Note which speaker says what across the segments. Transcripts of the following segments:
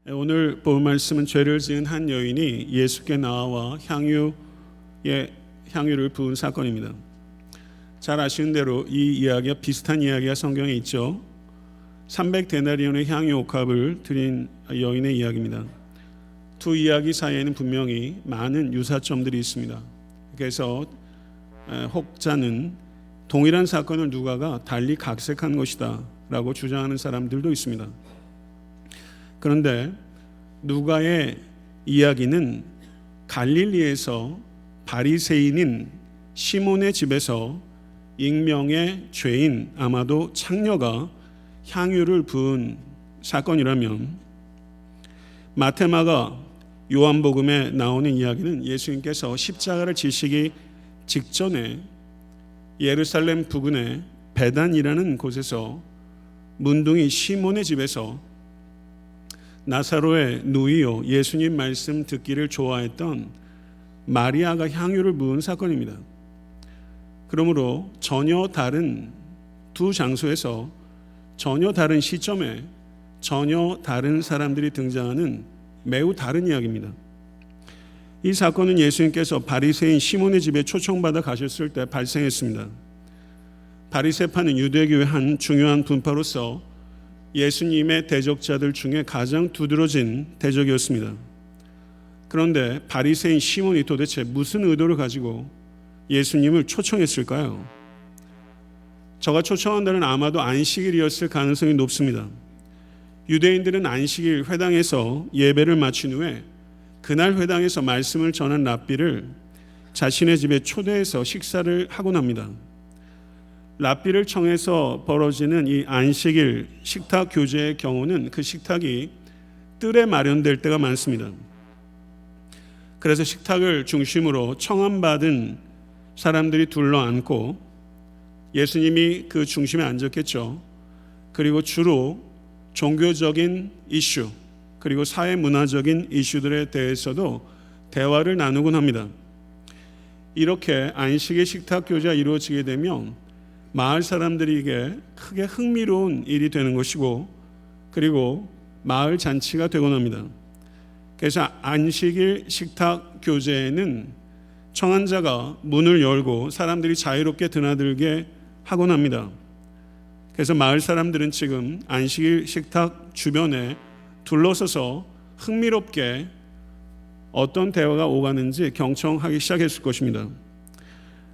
Speaker 1: 오늘 본 말씀은 죄를 지은 한 여인이 예수께 나와 향유를 부은 사건입니다. 잘 아시는 대로 이 이야기와 비슷한 이야기가 성경에 있죠. 300데나리온의 향유 옥합을 드린 여인의 이야기입니다. 두 이야기 사이에는 분명히 많은 유사점들이 있습니다. 그래서 혹자는 동일한 사건을 누가가 달리 각색한 것이다 라고 주장하는 사람들도 있습니다. 그런데 누가의 이야기는 갈릴리에서 바리새인인 시몬의 집에서 익명의 죄인, 아마도 창녀가 향유를 부은 사건이라면, 마태, 마가, 요한복음에 나오는 이야기는 예수님께서 십자가를 지시기 직전에 예루살렘 부근의 베단이라는 곳에서 문둥이 시몬의 집에서 나사로의 누이요 예수님 말씀 듣기를 좋아했던 마리아가 향유를 부은 사건입니다. 그러므로 전혀 다른 두 장소에서 전혀 다른 시점에 전혀 다른 사람들이 등장하는 매우 다른 이야기입니다. 이 사건은 예수님께서 바리새인 시몬의 집에 초청받아 가셨을 때 발생했습니다. 바리새파는 유대교의 한 중요한 분파로서 예수님의 대적자들 중에 가장 두드러진 대적이었습니다. 그런데 바리새인 시몬이 도대체 무슨 의도를 가지고 예수님을 초청했을까요? 저가 초청한 날은 아마도 안식일이었을 가능성이 높습니다. 유대인들은 안식일 회당에서 예배를 마친 후에 그날 회당에서 말씀을 전한 랍비를 자신의 집에 초대해서 식사를 하곤 합니다. 랍비를 청해서 벌어지는 이 안식일 식탁 교제의 경우는 그 식탁이 뜰에 마련될 때가 많습니다. 그래서 식탁을 중심으로 청함받은 사람들이 둘러앉고 예수님이 그 중심에 앉았겠죠. 그리고 주로 종교적인 이슈 그리고 사회문화적인 이슈들에 대해서도 대화를 나누곤 합니다. 이렇게 안식일 식탁 교제가 이루어지게 되면 마을 사람들에게 크게 흥미로운 일이 되는 것이고, 그리고 마을 잔치가 되곤 합니다. 그래서 안식일 식탁 교제에는 청한자가 문을 열고 사람들이 자유롭게 드나들게 하곤 합니다. 그래서 마을 사람들은 지금 안식일 식탁 주변에 둘러서서 흥미롭게 어떤 대화가 오가는지 경청하기 시작했을 것입니다.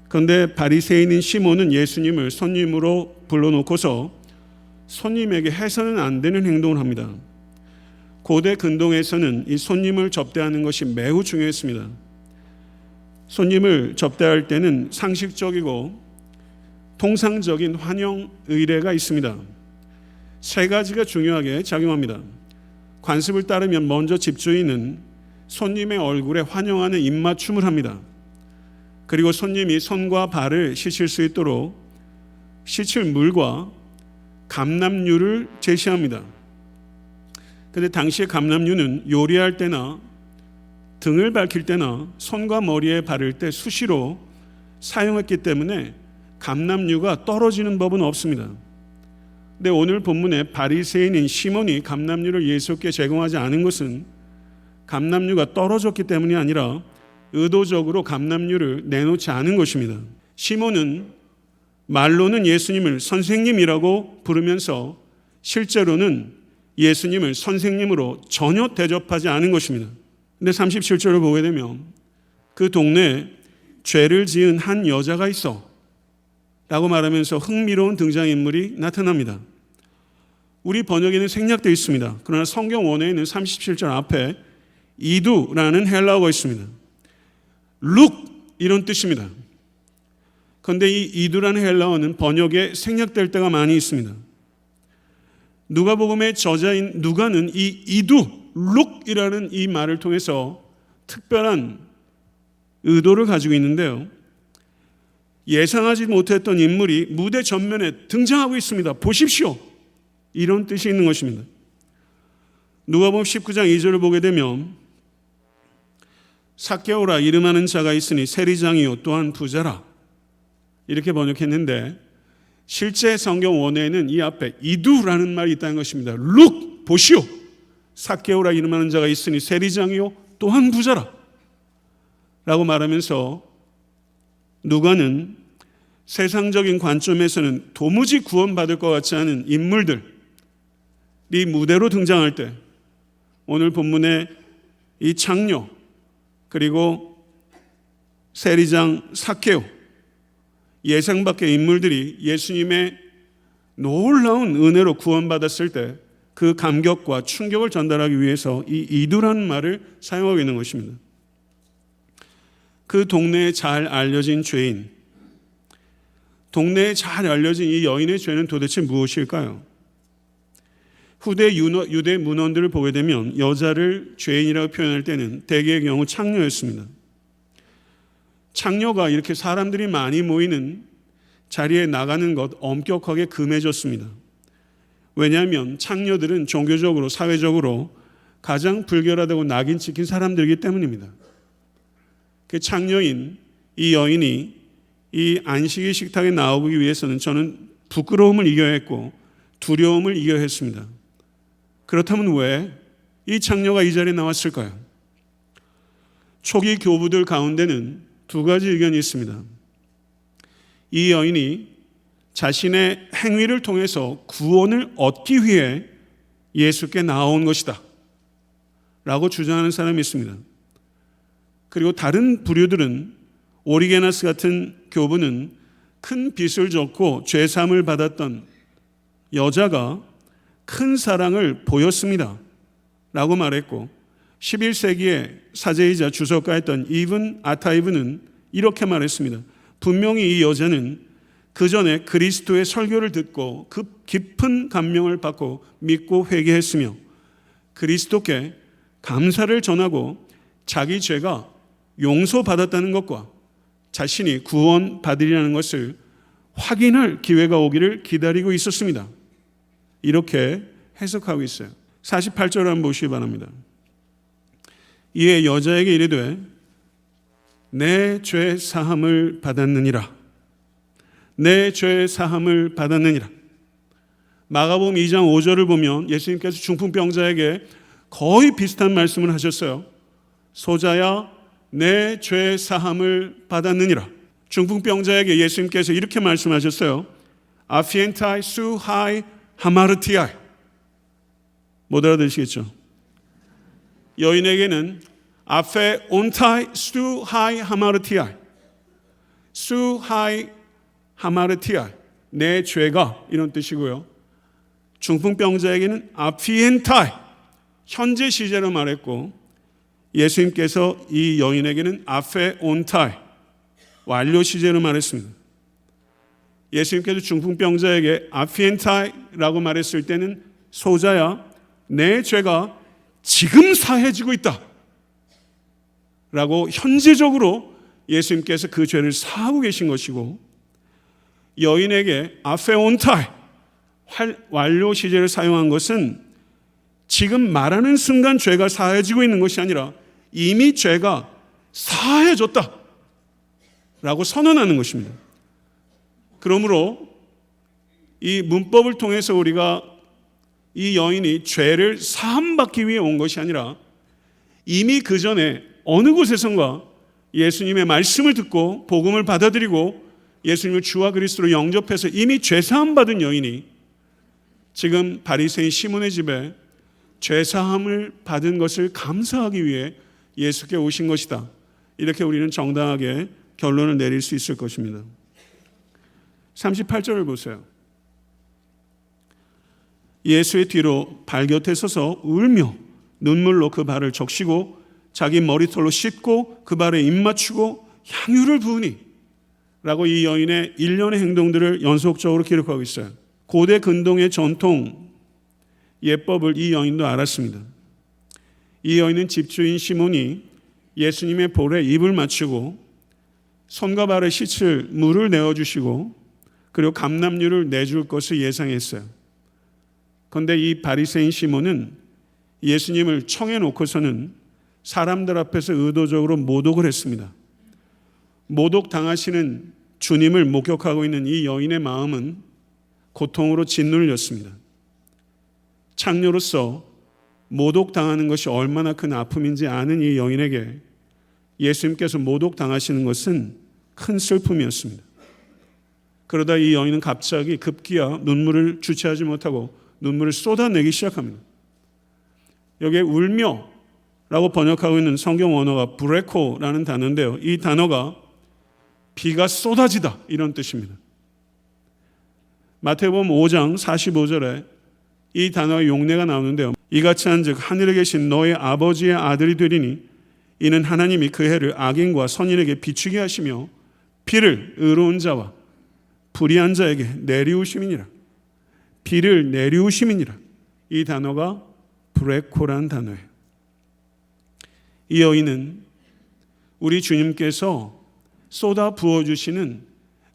Speaker 1: 그런데 바리새인인 시몬은 예수님을 손님으로 불러놓고서 손님에게 해서는 안 되는 행동을 합니다. 고대 근동에서는 이 손님을 접대하는 것이 매우 중요했습니다. 손님을 접대할 때는 상식적이고 통상적인 환영 의례가 있습니다. 세 가지가 중요하게 작용합니다. 관습을 따르면 먼저 집주인은 손님의 얼굴에 환영하는 입맞춤을 합니다. 그리고 손님이 손과 발을 씻을 수 있도록 씻을 물과 감람유를 제시합니다. 그런데 당시의 감람유는 요리할 때나 등을 밝힐 때나 손과 머리에 바를 때 수시로 사용했기 때문에 감람유가 떨어지는 법은 없습니다. 근데 오늘 본문에 바리새인인 시몬이 감람유를 예수께 제공하지 않은 것은 감람유가 떨어졌기 때문이 아니라 의도적으로 감람유를 내놓지 않은 것입니다. 시몬은 말로는 예수님을 선생님이라고 부르면서 실제로는 예수님을 선생님으로 전혀 대접하지 않은 것입니다. 근데 37절을 보게 되면 그 동네에 죄를 지은 한 여자가 있어 라고 말하면서 흥미로운 등장인물이 나타납니다. 우리 번역에는 생략되어 있습니다. 그러나 성경 원어에는 37절 앞에 이두라는 헬라어가 있습니다. 룩 이런 뜻입니다. 그런데 이 이두라는 헬라어는 번역에 생략될 때가 많이 있습니다. 누가복음의 저자인 누가는 이 이두, 룩이라는 이 말을 통해서 특별한 의도를 가지고 있는데요. 예상하지 못했던 인물이 무대 전면에 등장하고 있습니다. 보십시오. 이런 뜻이 있는 것입니다. 누가복음 19장 2절을 보게 되면 삭개오라 이름하는 자가 있으니 세리장이요 또한 부자라 이렇게 번역했는데 실제 성경 원어에는 이 앞에 이두라는 말이 있다는 것입니다. Look, 보시오. 삭개오라 이름하는 자가 있으니 세리장이요 또한 부자라 라고 말하면서 누가는 세상적인 관점에서는 도무지 구원받을 것 같지 않은 인물들이 무대로 등장할 때 오늘 본문의 이 창녀 그리고 세리장 삭개오 예상 밖의 인물들이 예수님의 놀라운 은혜로 구원받았을 때 그 감격과 충격을 전달하기 위해서 이 이두라는 말을 사용하고 있는 것입니다. 그 동네에 잘 알려진 죄인, 동네에 잘 알려진 이 여인의 죄는 도대체 무엇일까요? 후대 유대 문헌들을 보게 되면 여자를 죄인이라고 표현할 때는 대개의 경우 창녀였습니다. 창녀가 이렇게 사람들이 많이 모이는 자리에 나가는 것 엄격하게 금해졌습니다. 왜냐하면 창녀들은 종교적으로 사회적으로 가장 불결하다고 낙인 찍힌 사람들이기 때문입니다. 그 창녀인 이 여인이 이 안식일 식탁에 나오기 위해서는 저는 부끄러움을 이겨야 했고 두려움을 이겨야 했습니다. 그렇다면 왜 이 창녀가 이 자리에 나왔을까요? 초기 교부들 가운데는 두 가지 의견이 있습니다. 이 여인이 자신의 행위를 통해서 구원을 얻기 위해 예수께 나온 것이다 라고 주장하는 사람이 있습니다. 그리고 다른 부류들은 오리게나스 같은 교부는 큰 빚을 졌고 죄사함을 받았던 여자가 큰 사랑을 보였습니다 라고 말했고 11세기의 사제이자 주석가였던 이븐 아타이브는 이렇게 말했습니다. 분명히 이 여자는 그 전에 그리스도의 설교를 듣고 그 깊은 감명을 받고 믿고 회개했으며 그리스도께 감사를 전하고 자기 죄가 용서받았다는 것과 자신이 구원받으리라는 것을 확인할 기회가 오기를 기다리고 있었습니다. 이렇게 해석하고 있어요. 48절을 한번 보시기 바랍니다. 이에 여자에게 이르되 내 죄 사함을 받았느니라. 내 죄 사함을 받았느니라. 마가복음 2장 5절을 보면 예수님께서 중풍병자에게 거의 비슷한 말씀을 하셨어요. 소자야 내 죄 사함을 받았느니라. 중풍병자에게 예수님께서 이렇게 말씀하셨어요. 아피엔타이 수하이 하마르티아이. 못 알아들으시겠죠? 여인에게는 아페 온타이 수하이 하마르티아이. 수하이 하마르티아 내 죄가 이런 뜻이고요. 중풍병자에게는 아피엔타이 현재 시제로 말했고 예수님께서 이 여인에게는 아페 온타이 완료 시제로 말했습니다. 예수님께서 중풍병자에게 아피엔타이라고 말했을 때는 소자야 내 죄가 지금 사해지고 있다 라고 현재적으로 예수님께서 그 죄를 사하고 계신 것이고 여인에게 아페온타이 완료 시제를 사용한 것은 지금 말하는 순간 죄가 사해지고 있는 것이 아니라 이미 죄가 사해졌다 라고 선언하는 것입니다. 그러므로 이 문법을 통해서 우리가 이 여인이 죄를 사함받기 위해 온 것이 아니라 이미 그 전에 어느 곳에선가 예수님의 말씀을 듣고 복음을 받아들이고 예수님을 주와 그리스도로 영접해서 이미 죄사함 받은 여인이 지금 바리새인 시몬의 집에 죄사함을 받은 것을 감사하기 위해 예수께 오신 것이다. 이렇게 우리는 정당하게 결론을 내릴 수 있을 것입니다. 38절을 보세요. 예수의 뒤로 발 곁에 서서 울며 눈물로 그 발을 적시고 자기 머리털로 씻고 그 발에 입 맞추고 향유를 부으니 라고 이 여인의 일련의 행동들을 연속적으로 기록하고 있어요. 고대 근동의 전통 예법을 이 여인도 알았습니다. 이 여인은 집주인 시몬이 예수님의 볼에 입을 맞추고 손과 발에 씻을 물을 내어주시고 그리고 감람유를 내줄 것을 예상했어요. 그런데 이 바리새인 시몬은 예수님을 청해놓고서는 사람들 앞에서 의도적으로 모독을 했습니다. 모독 당하시는 주님을 목격하고 있는 이 여인의 마음은 고통으로 짓눌렸습니다. 창녀로서 모독당하는 것이 얼마나 큰 아픔인지 아는 이 여인에게 예수님께서 모독당하시는 것은 큰 슬픔이었습니다. 그러다 이 여인은 갑자기 급기야 눈물을 주체하지 못하고 눈물을 쏟아내기 시작합니다. 여기에 울며라고 번역하고 있는 성경 원어가 브레코라는 단어인데요. 이 단어가 비가 쏟아지다 이런 뜻입니다. 마태복음 5장 45절에 이 단어의 용례가 나오는데요. 이같이 한즉 하늘에 계신 너의 아버지의 아들이 되리니 이는 하나님이 그 해를 악인과 선인에게 비추게 하시며 비를 의로운 자와 불의한 자에게 내리우심이니라. 비를 내리우심이니라. 이 단어가 브레코란 단어예요. 이 여인은 우리 주님께서 쏟아 부어주시는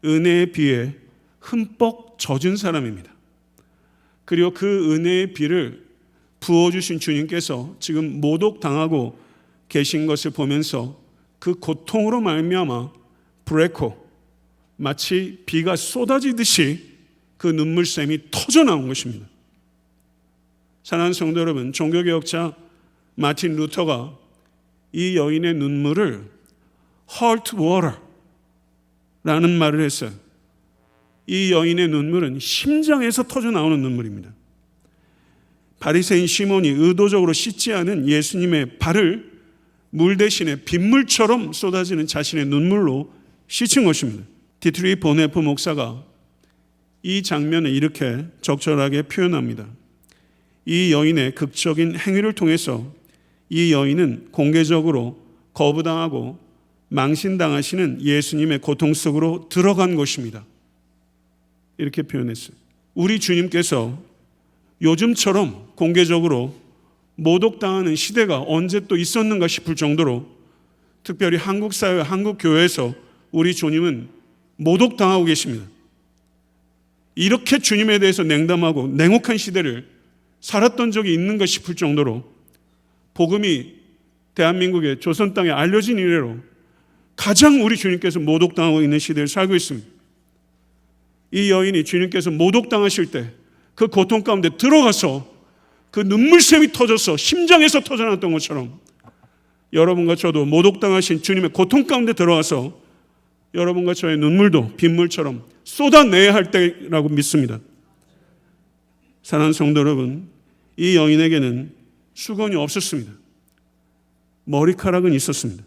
Speaker 1: 은혜의 비에 흠뻑 젖은 사람입니다. 그리고 그 은혜의 비를 부어주신 주님께서 지금 모독당하고 계신 것을 보면서 그 고통으로 말미암아 브레코, 마치 비가 쏟아지듯이 그 눈물샘이 터져 나온 것입니다. 사랑하는 성도 여러분, 종교개혁자 마틴 루터가 이 여인의 눈물을 heart water라는 말을 했어요. 이 여인의 눈물은 심장에서 터져 나오는 눈물입니다. 바리새인 시몬이 의도적으로 씻지 않은 예수님의 발을 물 대신에 빗물처럼 쏟아지는 자신의 눈물로 씻은 것입니다. 디트리 보네프 목사가 이 장면을 이렇게 적절하게 표현합니다. 이 여인의 극적인 행위를 통해서 이 여인은 공개적으로 거부당하고 망신당하시는 예수님의 고통 속으로 들어간 것입니다. 이렇게 표현했어요. 우리 주님께서 요즘처럼 공개적으로 모독당하는 시대가 언제 또 있었는가 싶을 정도로 특별히 한국 사회, 한국 교회에서 우리 주님은 모독당하고 계십니다. 이렇게 주님에 대해서 냉담하고 냉혹한 시대를 살았던 적이 있는가 싶을 정도로 복음이 대한민국의 조선 땅에 알려진 이래로 가장 우리 주님께서 모독당하고 있는 시대를 살고 있습니다. 이 여인이 주님께서 모독당하실 때 그 고통 가운데 들어가서 그 눈물샘이 터져서 심장에서 터져나왔던 것처럼 여러분과 저도 모독당하신 주님의 고통 가운데 들어가서 여러분과 저의 눈물도 빗물처럼 쏟아내야 할 때라고 믿습니다. 사랑하는 성도 여러분, 이 여인에게는 수건이 없었습니다. 머리카락은 있었습니다.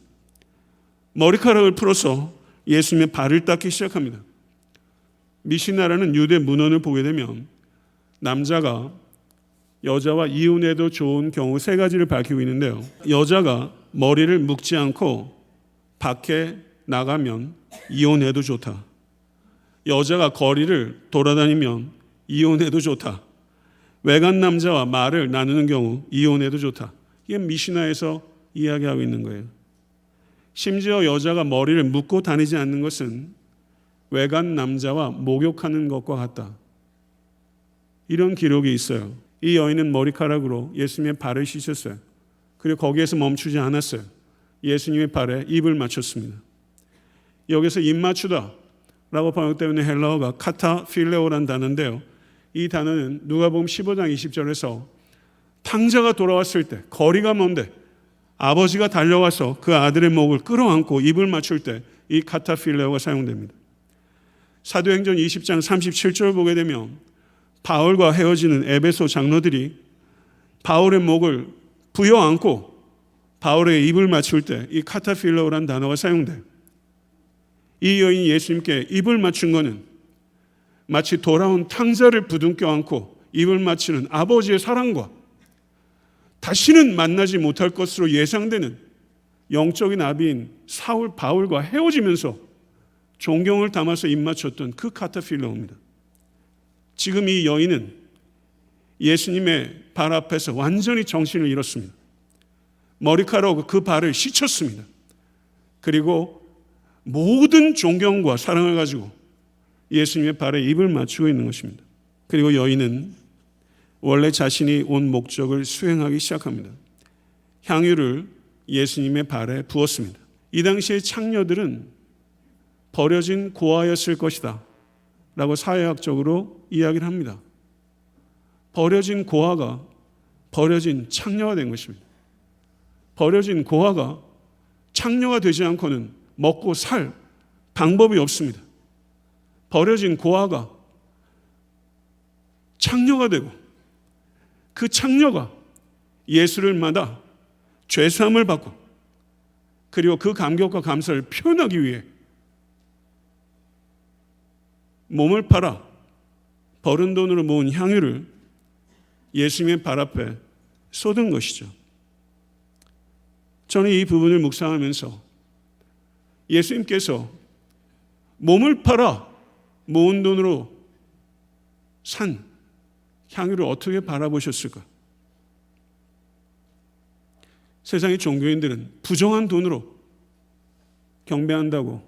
Speaker 1: 머리카락을 풀어서 예수님의 발을 닦기 시작합니다. 미시나라는 유대 문헌을 보게 되면 남자가 여자와 이혼해도 좋은 경우 세 가지를 밝히고 있는데요. 여자가 머리를 묶지 않고 밖에 나가면 이혼해도 좋다. 여자가 거리를 돌아다니면 이혼해도 좋다. 외간 남자와 말을 나누는 경우 이혼해도 좋다. 이게 미시나에서 이야기하고 있는 거예요. 심지어 여자가 머리를 묶고 다니지 않는 것은 외간 남자와 목욕하는 것과 같다. 이런 기록이 있어요. 이 여인은 머리카락으로 예수님의 발을 씻었어요. 그리고 거기에서 멈추지 않았어요. 예수님의 발에 입을 맞췄습니다. 여기서 입 맞추다 라고 번역되어 있는 헬라어가 카타필레오라는 단어인데요. 이 단어는 누가복음 15장 20절에서 탕자가 돌아왔을 때 거리가 먼데 아버지가 달려와서 그 아들의 목을 끌어안고 입을 맞출 때 이 카타필레오가 사용됩니다. 사도행전 20장 37절 보게 되면 바울과 헤어지는 에베소 장로들이 바울의 목을 부여안고 바울의 입을 맞출 때 이 카타필레오라는 단어가 사용돼요. 이 여인이 예수님께 입을 맞춘 것은 마치 돌아온 탕자를 부둥켜 안고 입을 맞추는 아버지의 사랑과 다시는 만나지 못할 것으로 예상되는 영적인 아비인 사울 바울과 헤어지면서 존경을 담아서 입 맞췄던 그 카타필레오입니다. 지금 이 여인은 예수님의 발 앞에서 완전히 정신을 잃었습니다. 머리카락으로 그 발을 씻었습니다. 그리고 모든 존경과 사랑을 가지고 예수님의 발에 입을 맞추고 있는 것입니다. 그리고 여인은 원래 자신이 온 목적을 수행하기 시작합니다. 향유를 예수님의 발에 부었습니다. 이 당시의 창녀들은 버려진 고아였을 것이다 사회학적으로 이야기를 합니다. 버려진 고아가 버려진 창녀가 된 것입니다. 버려진 고아가 창녀가 되지 않고는 먹고 살 방법이 없습니다. 버려진 고아가 창녀가 되고 그 창녀가 예수를 만나 죄사함을 받고 그리고 그 감격과 감사를 표현하기 위해 몸을 팔아 버른 돈으로 모은 향유를 예수님의 발 앞에 쏟은 것이죠. 저는 이 부분을 묵상하면서 예수님께서 몸을 팔아 모은 돈으로 산 향유를 어떻게 바라보셨을까? 세상의 종교인들은 부정한 돈으로 경배한다고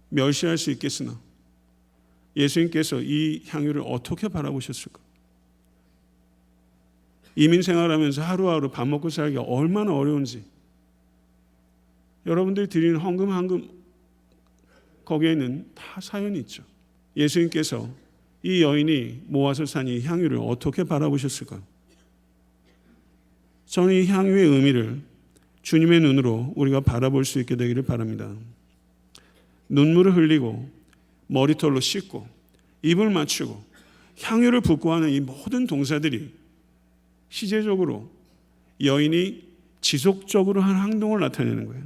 Speaker 1: 멸시할 수 있겠으나 예수님께서 이 향유를 어떻게 바라보셨을까? 이민 생활하면서 하루하루 밥 먹고 살기가 얼마나 어려운지 여러분들이 드리는 헌금 거기에는 다 사연이 있죠. 예수님께서 이 여인이 모아서 산 이 향유를 어떻게 바라보셨을까? 저는 이 향유의 의미를 주님의 눈으로 우리가 바라볼 수 있게 되기를 바랍니다. 눈물을 흘리고 머리털로 씻고 입을 맞추고 향유를 붓고 하는 이 모든 동사들이 시제적으로 여인이 지속적으로 한 행동을 나타내는 거예요.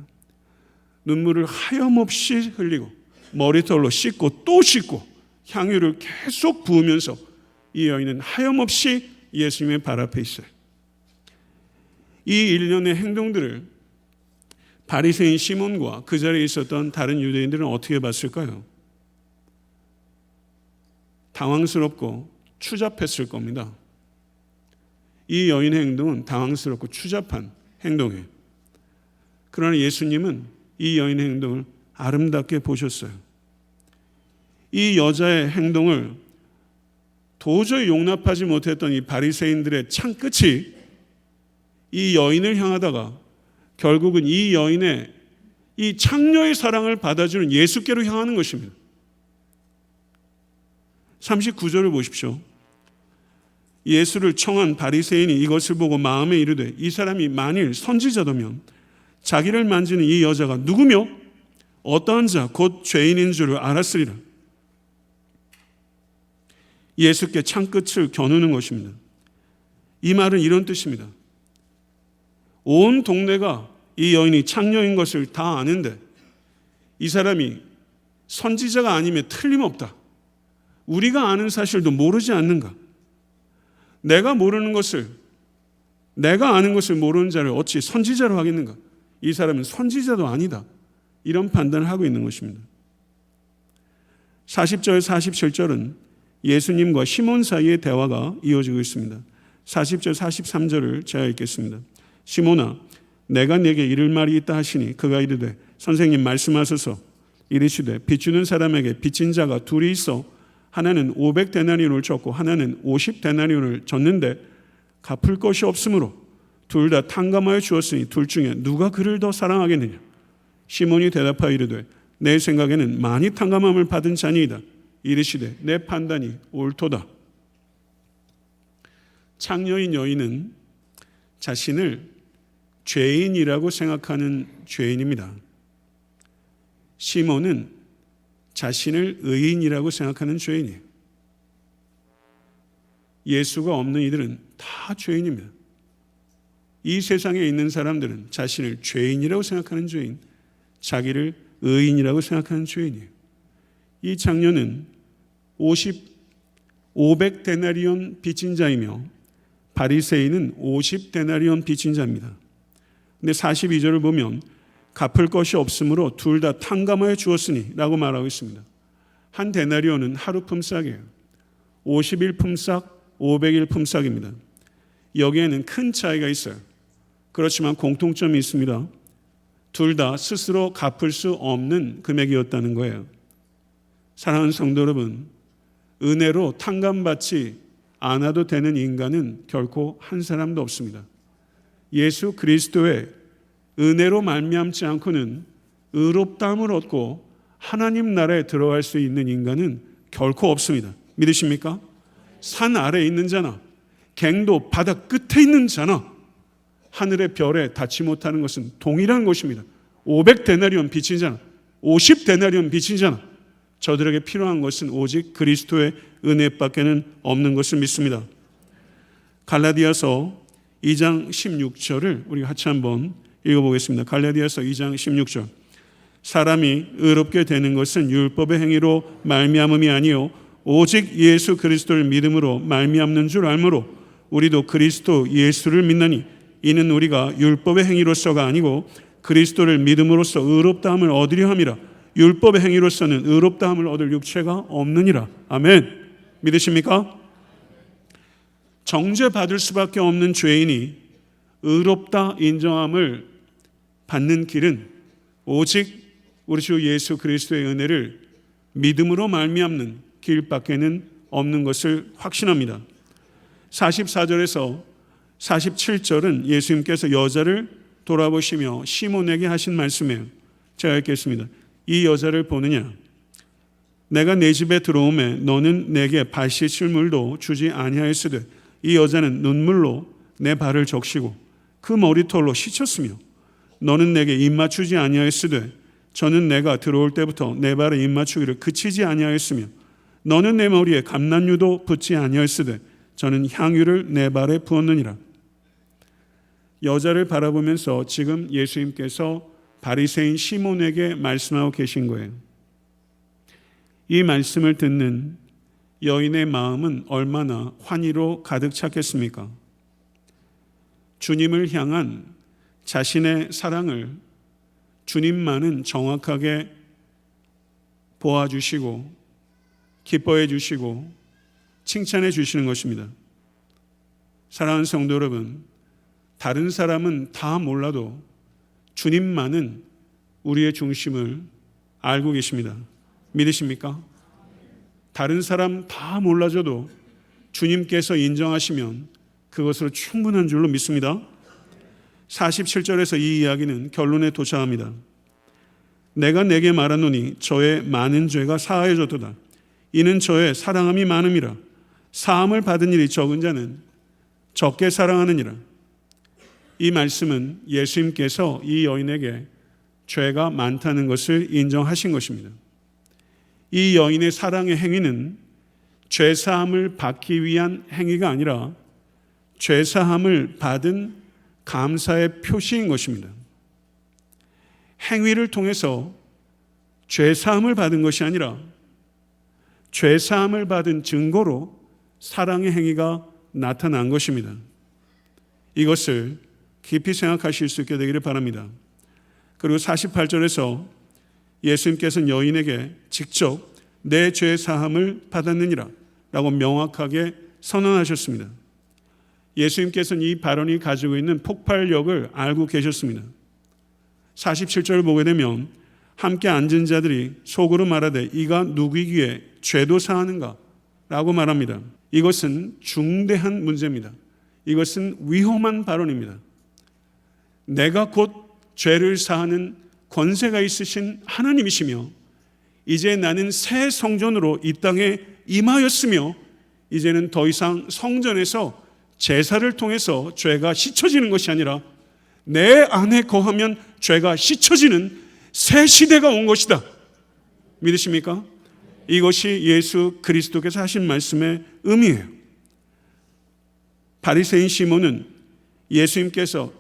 Speaker 1: 눈물을 하염없이 흘리고 머리털로 씻고 또 씻고 향유를 계속 부으면서 이 여인은 하염없이 예수님의 발 앞에 있어요. 이 일련의 행동들을 바리새인 시몬과 그 자리에 있었던 다른 유대인들은 어떻게 봤을까요? 당황스럽고 추잡했을 겁니다. 이 여인의 행동은 당황스럽고 추잡한 행동이에요. 그러나 예수님은 이 여인의 행동을 아름답게 보셨어요. 이 여자의 행동을 도저히 용납하지 못했던 이 바리새인들의 창끝이 이 여인을 향하다가 결국은 이 여인의 이 창녀의 사랑을 받아주는 예수께로 향하는 것입니다. 39절을 보십시오. 예수를 청한 바리새인이 이것을 보고 마음에 이르되 이 사람이 만일 선지자더면 자기를 만지는 이 여자가 누구며 어떠한 자 곧 죄인인 줄을 알았으리라. 예수께 창끝을 겨누는 것입니다. 이 말은 이런 뜻입니다. 온 동네가 이 여인이 창녀인 것을 다 아는데 이 사람이 선지자가 아니면 틀림없다. 우리가 아는 사실도 모르지 않는가? 내가 아는 것을 모르는 자를 어찌 선지자로 하겠는가? 이 사람은 선지자도 아니다. 이런 판단을 하고 있는 것입니다. 40절, 47절은 예수님과 시몬 사이의 대화가 이어지고 있습니다. 40절, 43절을 제가 읽겠습니다. 시몬아, 내가 네게 이를 말이 있다 하시니 그가 이르되 선생님 말씀하소서. 이르시되 빚주는 사람에게 빚진 자가 둘이 있어 하나는 500데나리온을 줬고 하나는 50데나리온을 줬는데 갚을 것이 없으므로 둘 다 탕감하여 주었으니 둘 중에 누가 그를 더 사랑하겠느냐? 시몬이 대답하여 이르되 내 생각에는 많이 탕감함을 받은 자니이다. 이르시되 내 판단이 옳도다. 창녀인 여인은 자신을 죄인이라고 생각하는 죄인입니다. 시몬은 자신을 의인이라고 생각하는 죄인이에요. 예수가 없는 이들은 다 죄인입니다. 이 세상에 있는 사람들은 자신을 죄인이라고 생각하는 죄인, 자기를 의인이라고 생각하는 죄인이에요. 이 창녀는 500데나리온 빚진 자이며 바리새인은 50데나리온 빚진 자입니다. 근데 42절을 보면 갚을 것이 없으므로 둘 다 탕감하여 주었으니 라고 말하고 있습니다. 한 데나리온은 하루 품삯이에요. 50일 품삯, 500일 품삯입니다. 여기에는 큰 차이가 있어요. 그렇지만 공통점이 있습니다. 둘 다 스스로 갚을 수 없는 금액이었다는 거예요. 사랑하는 성도 여러분, 은혜로 탕감받지 않아도 되는 인간은 결코 한 사람도 없습니다. 예수 그리스도의 은혜로 말미암지 않고는 의롭다함을 얻고 하나님 나라에 들어갈 수 있는 인간은 결코 없습니다. 믿으십니까? 산 아래에 있는 자나 갱도 바다 끝에 있는 자나 하늘의 별에 닿지 못하는 것은 동일한 것입니다. 500데나리온 빚진 자나 50데나리온 빚진 자나 저들에게 필요한 것은 오직 그리스도의 은혜밖에는 없는 것을 믿습니다. 갈라디아서 2장 16절을 우리 같이 한번 읽어보겠습니다. 갈라디아서 2장 16절. 사람이 의롭게 되는 것은 율법의 행위로 말미암음이 아니요 오직 예수 그리스도를 믿음으로 말미암는 줄 알므로 우리도 그리스도 예수를 믿나니 이는 우리가 율법의 행위로서가 아니고 그리스도를 믿음으로써 의롭다함을 얻으려 함이라. 율법의 행위로서는 의롭다함을 얻을 육체가 없느니라. 아멘. 믿으십니까? 정죄받을 수밖에 없는 죄인이 의롭다 인정함을 받는 길은 오직 우리 주 예수 그리스도의 은혜를 믿음으로 말미암는 길밖에는 없는 것을 확신합니다. 44절에서 47절은 예수님께서 여자를 돌아보시며 시몬에게 하신 말씀이에요. 제가 읽겠습니다. 이 여자를 보느냐? 내가 내 집에 들어오매 너는 내게 발 씻을 물도 주지 아니하였으되 이 여자는 눈물로 내 발을 적시고 그 머리털로 씻었으며 너는 내게 입 맞추지 아니하였으되 저는 내가 들어올 때부터 내 발에 입 맞추기를 그치지 아니하였으며 너는 내 머리에 감람유도 붓지 아니하였으되 저는 향유를 내 발에 부었느니라. 여자를 바라보면서 지금 예수님께서 바리새인 시몬에게 말씀하고 계신 거예요. 이 말씀을 듣는 여인의 마음은 얼마나 환희로 가득 찼겠습니까? 주님을 향한 자신의 사랑을 주님만은 정확하게 보아주시고 기뻐해 주시고 칭찬해 주시는 것입니다. 사랑하는 성도 여러분, 다른 사람은 다 몰라도 주님만은 우리의 중심을 알고 계십니다. 믿으십니까? 다른 사람 다 몰라줘도 주님께서 인정하시면 그것으로 충분한 줄로 믿습니다. 47절에서 이 이야기는 결론에 도착합니다. 내가 내게 말하노니 저의 많은 죄가 사하여졌도다. 이는 저의 사랑함이 많음이라. 사함을 받은 일이 적은 자는 적게 사랑하느니라. 이 말씀은 예수님께서 이 여인에게 죄가 많다는 것을 인정하신 것입니다. 이 여인의 사랑의 행위는 죄사함을 받기 위한 행위가 아니라 죄사함을 받은 감사의 표시인 것입니다. 행위를 통해서 죄사함을 받은 것이 아니라 죄사함을 받은 증거로 사랑의 행위가 나타난 것입니다. 이것을 깊이 생각하실 수 있게 되기를 바랍니다. 그리고 48절에서 예수님께서는 여인에게 직접 내 죄 사함을 받았느니라 라고 명확하게 선언하셨습니다. 예수님께서는 이 발언이 가지고 있는 폭발력을 알고 계셨습니다. 47절을 보게 되면 함께 앉은 자들이 속으로 말하되 이가 누구이기에 죄도 사하는가 라고 말합니다. 이것은 중대한 문제입니다. 이것은 위험한 발언입니다. 내가 곧 죄를 사하는 권세가 있으신 하나님이시며 이제 나는 새 성전으로 이 땅에 임하였으며 이제는 더 이상 성전에서 제사를 통해서 죄가 씻어지는 것이 아니라 내 안에 거하면 죄가 씻어지는 새 시대가 온 것이다. 믿으십니까? 이것이 예수 그리스도께서 하신 말씀의 의미예요. 바리새인 시몬은 예수님께서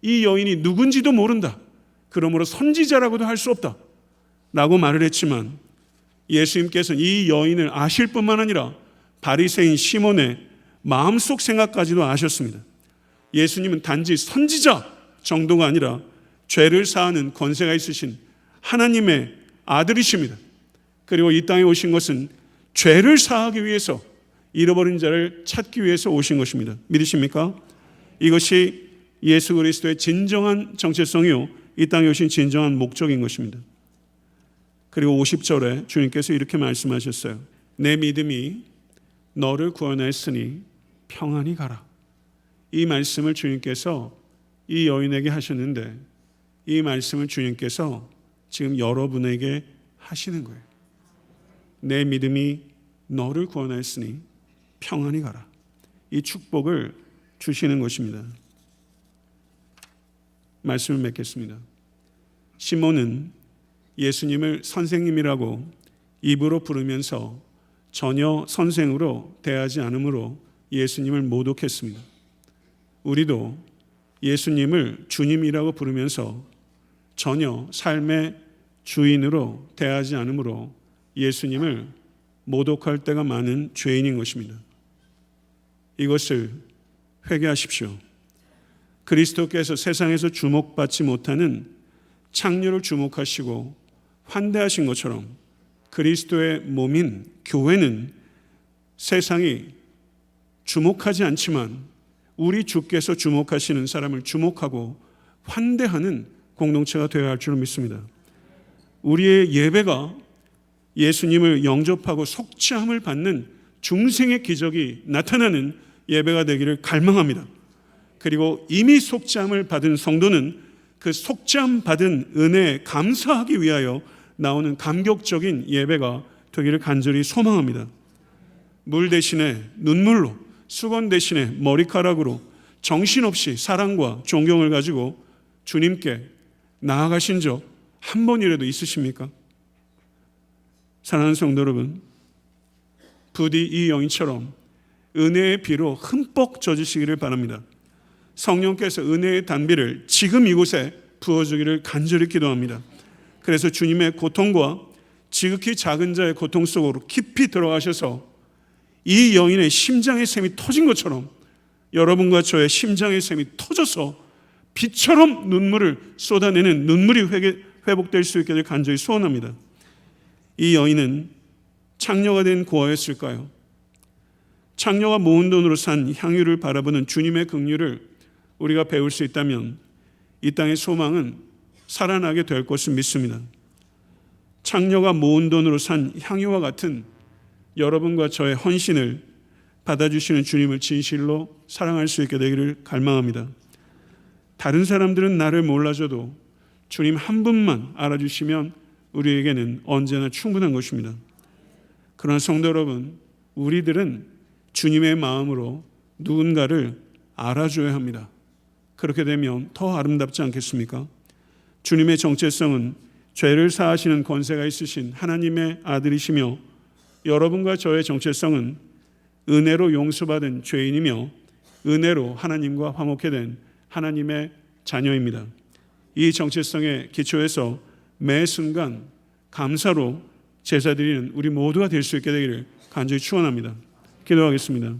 Speaker 1: 이 여인이 누군지도 모른다. 그러므로 선지자라고도 할 수 없다. 라고 말을 했지만 예수님께서는 이 여인을 아실 뿐만 아니라 바리새인 시몬의 마음속 생각까지도 아셨습니다. 예수님은 단지 선지자 정도가 아니라 죄를 사하는 권세가 있으신 하나님의 아들이십니다. 그리고 이 땅에 오신 것은 죄를 사하기 위해서 잃어버린 자를 찾기 위해서 오신 것입니다. 믿으십니까? 이것이 예수 그리스도의 진정한 정체성이요 이 땅에 오신 진정한 목적인 것입니다. 그리고 50절에 주님께서 이렇게 말씀하셨어요. 내 믿음이 너를 구원하였으니 평안히 가라. 이 말씀을 주님께서 이 여인에게 하셨는데 이 말씀을 주님께서 지금 여러분에게 하시는 거예요. 내 믿음이 너를 구원하였으니 평안히 가라. 이 축복을 주시는 것입니다. 말씀을 맺겠습니다. 시몬은 예수님을 선생님이라고 입으로 부르면서 전혀 선생으로 대하지 않으므로 예수님을 모독했습니다. 우리도 예수님을 주님이라고 부르면서 전혀 삶의 주인으로 대하지 않으므로 예수님을 모독할 때가 많은 죄인인 것입니다. 이것을 회개하십시오. 그리스도께서 세상에서 주목받지 못하는 창녀를 주목하시고 환대하신 것처럼 그리스도의 몸인 교회는 세상이 주목하지 않지만 우리 주께서 주목하시는 사람을 주목하고 환대하는 공동체가 되어야 할 줄 믿습니다. 우리의 예배가 예수님을 영접하고 속죄함을 받는 중생의 기적이 나타나는 예배가 되기를 갈망합니다. 그리고 이미 속죄함을 받은 성도는 그 속죄함 받은 은혜에 감사하기 위하여 나오는 감격적인 예배가 되기를 간절히 소망합니다. 물 대신에 눈물로, 수건 대신에 머리카락으로 정신없이 사랑과 존경을 가지고 주님께 나아가신 적 한 번이라도 있으십니까? 사랑하는 성도 여러분, 부디 이 여인처럼 은혜의 비로 흠뻑 젖으시기를 바랍니다. 성령께서 은혜의 단비를 지금 이곳에 부어주기를 간절히 기도합니다. 그래서 주님의 고통과 지극히 작은 자의 고통 속으로 깊이 들어가셔서 이 여인의 심장의 샘이 터진 것처럼 여러분과 저의 심장의 샘이 터져서 비처럼 눈물을 쏟아내는 눈물이 회복될 수 있게 간절히 소원합니다. 이 여인은 창녀가 된 고아였을까요? 창녀가 모은 돈으로 산 향유를 바라보는 주님의 긍휼을 우리가 배울 수 있다면 이 땅의 소망은 살아나게 될 것을 믿습니다. 창녀가 모은 돈으로 산 향유와 같은 여러분과 저의 헌신을 받아주시는 주님을 진실로 사랑할 수 있게 되기를 갈망합니다. 다른 사람들은 나를 몰라줘도 주님 한 분만 알아주시면 우리에게는 언제나 충분한 것입니다. 그러나 성도 여러분, 우리들은 주님의 마음으로 누군가를 알아줘야 합니다. 그렇게 되면 더 아름답지 않겠습니까? 주님의 정체성은 죄를 사하시는 권세가 있으신 하나님의 아들이시며 여러분과 저의 정체성은 은혜로 용서받은 죄인이며 은혜로 하나님과 화목해 된 하나님의 자녀입니다. 이 정체성의 기초에서 매 순간 감사로 제사 드리는 우리 모두가 될 수 있게 되기를 간절히 축원합니다. 기도하겠습니다.